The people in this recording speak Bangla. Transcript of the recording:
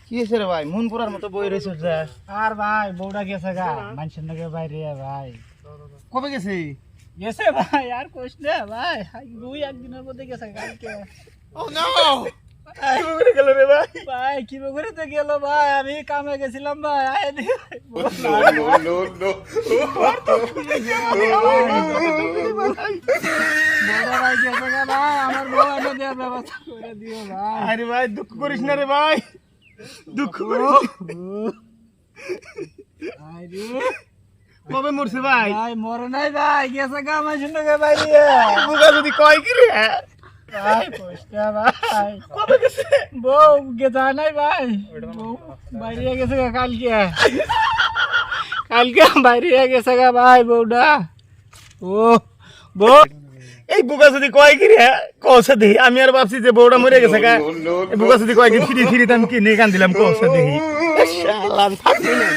কি হয়েছে রে ভাই মন পুরার মতো বই রয়েছে যা। আর ভাই বউটা গেছে গা মানুষের নাকি বাইরে ভাই কবে গেছে? গেছে ভাই আর কোশ না ভাই দুই একদিনের মধ্যে গেছে কালকে। ও নো কি করে গেল রে ভাই? ভাই কি করে তো গেল ভাই আমি কামে গেছিলাম ভাই আয় দি ভাই গেছে গা ভাই আমার বউ এনে দেওয়ার ব্যবস্থা করে দিও ভাই। আরে ভাই দুঃখ করিস না রে ভাই, দুঃখ করিস আরে কবে মরছে ভাই? ভাই মরে নাই ভাই গেছে গা মানুষের নাকি বাইরে বুকা যদি কয় কি রে ভাই কোশ না ভাই কবে গেছে? বউ গেছে নাই ভাই বউ বাইরে গেছে গা কালকে কালকে বাইরে গেছে গা ভাই বউটা। ও বউ এই বুকা যদি কয় কি রে কৌশা দেখি, আমি আর ভাবছি যে বউটা মরে গেছে গা। এই বুকা যদি কয় কি ফিরি ফিরি আমি কি নিয়ে কান দিলাম কৌশা দেখি। শালা আমি থাকবি না।